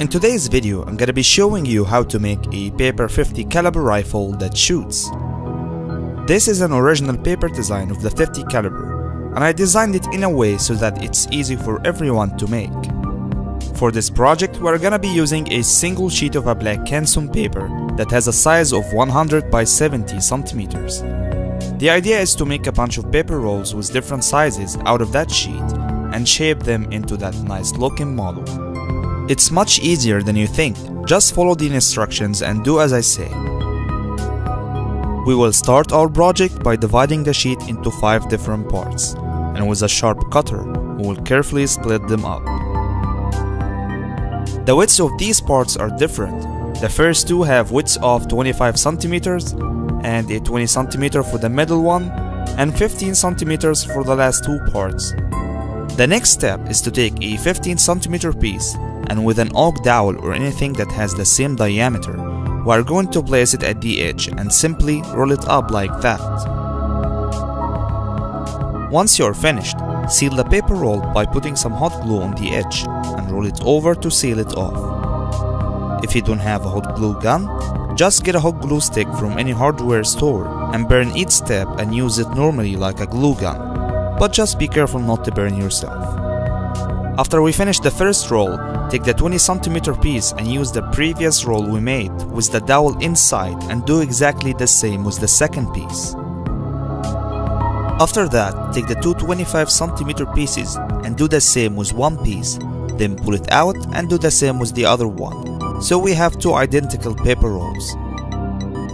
In today's video, I'm gonna be showing you how to make a paper 50 caliber rifle that shoots. This is an original paper design of the 50 caliber, and I designed it in a way so that it's easy for everyone to make. For this project, we're gonna be using a single sheet of a black canson paper that has a size of 100 by 70 centimeters. The idea is to make a bunch of paper rolls with different sizes out of that sheet and shape them into that nice looking model. It's much easier than you think. Just follow the instructions and do as I say. We will start our project by dividing the sheet into 5 different parts, and with a sharp cutter, we will carefully split them up. The widths of these parts are different. The first two have widths of 25 centimeters and a 20 centimeter for the middle one and 15 centimeters for the last two parts. The next step is to take a 15 centimeter piece, and with an oak dowel or anything that has the same diameter, we are going to place it at the edge and simply roll it up like that. Once you're finished, seal the paper roll by putting some hot glue on the edge and roll it over to seal it off. If you don't have a hot glue gun, just get a hot glue stick from any hardware store and burn each step and use it normally like a glue gun, but just be careful not to burn yourself. After we finish the first roll, take the 20 centimeter piece and use the previous roll we made with the dowel inside and do exactly the same with the second piece. After that, take the two 25 centimeter pieces and do the same with one piece, then pull it out and do the same with the other one. So we have 2 identical paper rolls.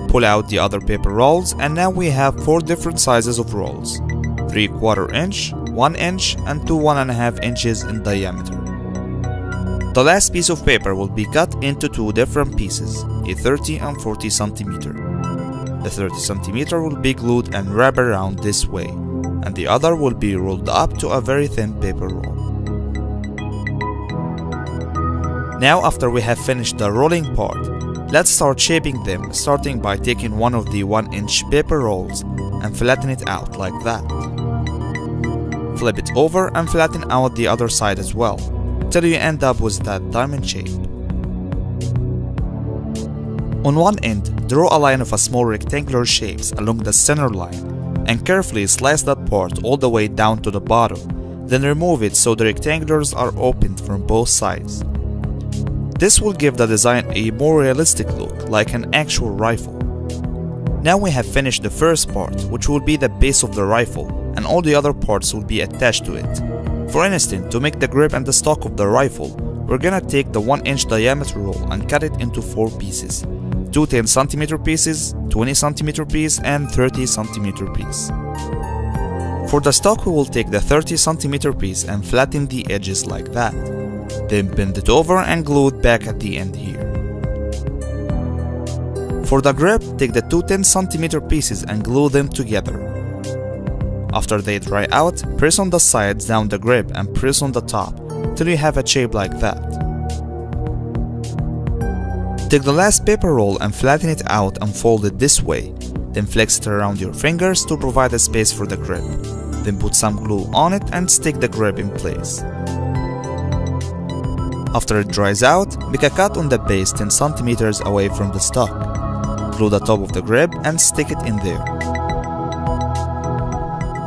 Pull out the other paper rolls and now we have 4 different sizes of rolls: 3/4 inch, 1 inch and 2 1.5 inches in diameter. The last piece of paper will be cut into 2 different pieces, a 30 and 40 centimeter. The 30 centimeter will be glued and wrapped around this way, and the other will be rolled up to a very thin paper roll. Now, after we have finished the rolling part, let's start shaping them, starting by taking one of the 1 inch paper rolls and flatten it out like that. Flip it over and flatten out the other side as well, till you end up with that diamond shape. On one end, draw a line of a small rectangular shapes along the center line and carefully slice that part all the way down to the bottom, then remove it so the rectangulars are opened from both sides. This will give the design a more realistic look, like an actual rifle. Now we have finished the first part, which will be the base of the rifle, and all the other parts will be attached to it. For instance, to make the grip and the stock of the rifle, we're gonna take the 1 inch diameter roll and cut it into 4 pieces: 2 10 centimeter pieces, 20 centimeter piece and 30 centimeter piece. For the stock, we will take the 30 centimeter piece and flatten the edges like that, then bend it over and glue it back at the end here. For the grip, take the 2 10 centimeter pieces and glue them together. After they dry out, press on the sides down the grip and press on the top till you have a shape like that. Take the last paper roll and flatten it out and fold it this way, then flex it around your fingers to provide a space for the grip. Then put some glue on it and stick the grip in place. After it dries out, make a cut on the base 10 centimeters away from the stock. Glue the top of the grip and stick it in there.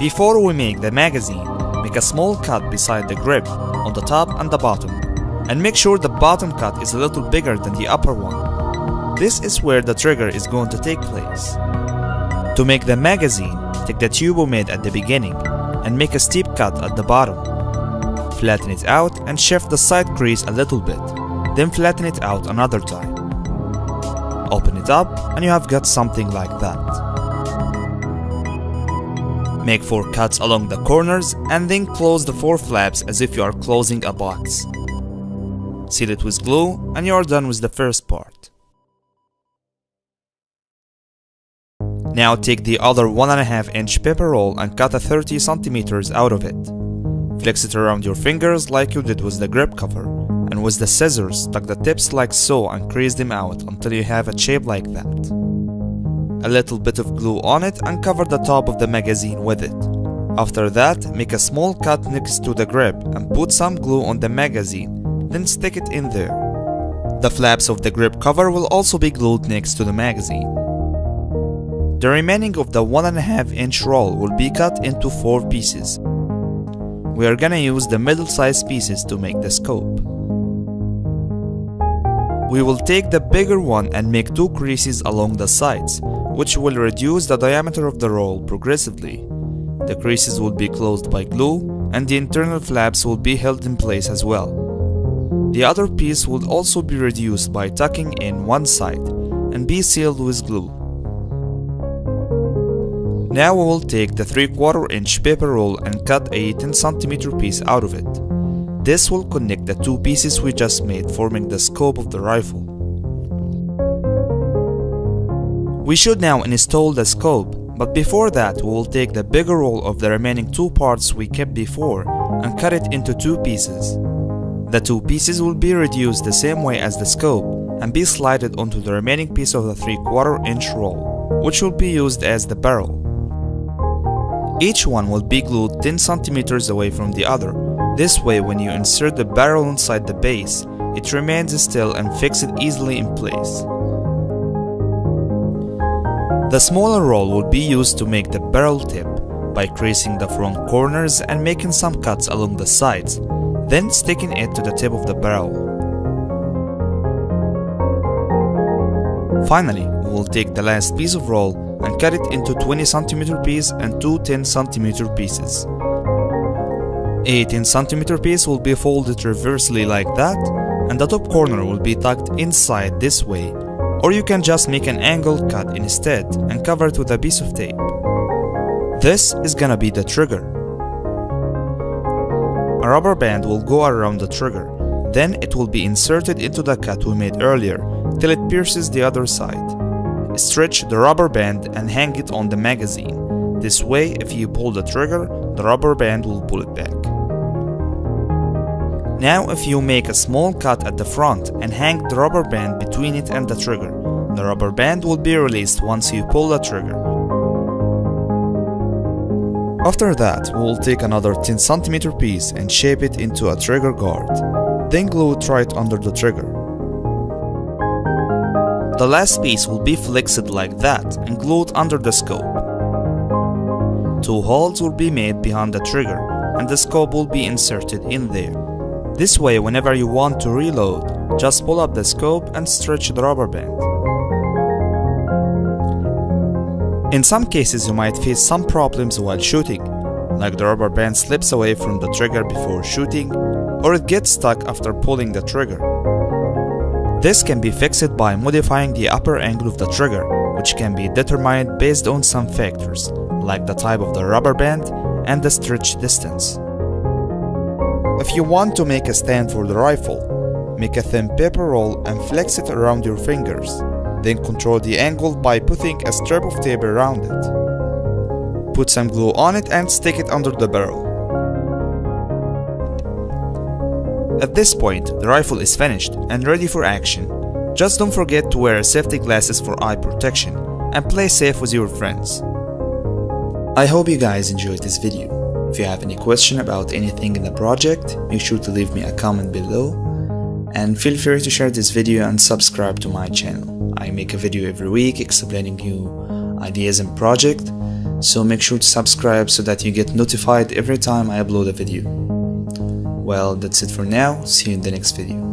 Before we make the magazine, make a small cut beside the grip on the top and the bottom, and make sure the bottom cut is a little bigger than the upper one. This is where the trigger is going to take place. To make the magazine, take the tube we made at the beginning and make a steep cut at the bottom. Flatten it out and shift the side crease a little bit, then flatten it out another time. Open it up and you have got something like that. Make 4 cuts along the corners and then close the 4 flaps as if you are closing a box. Seal it with glue and you are done with the first part. Now take the other 1.5 inch paper roll and cut a 30 centimeters out of it. Flex it around your fingers like you did with the grip cover, and with the scissors tuck the tips like so and crease them out until you have a shape like that. A little bit of glue on it and cover the top of the magazine with it. After that, make a small cut next to the grip and put some glue on the magazine, then stick it in there. The flaps of the grip cover will also be glued next to the magazine. The remaining of the 1.5-inch roll will be cut into 4 pieces. We are gonna use the middle-sized pieces to make the scope. We will take the bigger one and make 2 creases along the sides, which will reduce the diameter of the roll progressively. The creases will be closed by glue, and the internal flaps will be held in place as well. The other piece will also be reduced by tucking in one side and be sealed with glue. Now we will take the 3/4-inch paper roll and cut a 10 cm piece out of it. This will connect the 2 pieces we just made, forming the scope of the rifle. We should now install the scope, but before that we will take the bigger roll of the remaining 2 parts we kept before and cut it into 2 pieces. The 2 pieces will be reduced the same way as the scope and be slided onto the remaining piece of the 3/4-inch roll, which will be used as the barrel. Each one will be glued 10 cm away from the other. This way, when you insert the barrel inside the base, it remains still and fixed easily in place. The smaller roll will be used to make the barrel tip by creasing the front corners and making some cuts along the sides, then sticking it to the tip of the barrel. Finally, we will take the last piece of roll and cut it into 20 cm pieces and 2 10 cm pieces. A 10 cm piece will be folded reversely like that, and the top corner will be tucked inside this way, or you can just make an angled cut instead and cover it with a piece of tape. This is gonna be the trigger. A rubber band will go around the trigger, then it will be inserted into the cut we made earlier till it pierces the other side. Stretch the rubber band and hang it on the magazine. This way, if you pull the trigger, the rubber band will pull it back. Now, if you make a small cut at the front and hang the rubber band between it and the trigger, the rubber band will be released once you pull the trigger. After that, we will take another 10 cm piece and shape it into a trigger guard, then glue it right under the trigger. The last piece will be flexed like that and glued under the scope. 2 holes will be made behind the trigger and the scope will be inserted in there. This way, whenever you want to reload, just pull up the scope and stretch the rubber band. In some cases, you might face some problems while shooting, like the rubber band slips away from the trigger before shooting, or it gets stuck after pulling the trigger. This can be fixed by modifying the upper angle of the trigger, which can be determined based on some factors, like the type of the rubber band and the stretch distance. If you want to make a stand for the rifle, make a thin paper roll and flex it around your fingers. Then control the angle by putting a strip of tape around it. Put some glue on it and stick it under the barrel. At this point, the rifle is finished and ready for action. Just don't forget to wear safety glasses for eye protection and play safe with your friends. I hope you guys enjoyed this video. If you have any question about anything in the project, make sure to leave me a comment below, and feel free to share this video and subscribe to my channel. I make a video every week explaining new ideas and project, so make sure to subscribe so that you get notified every time I upload a video. Well, that's it for now. See you in the next video.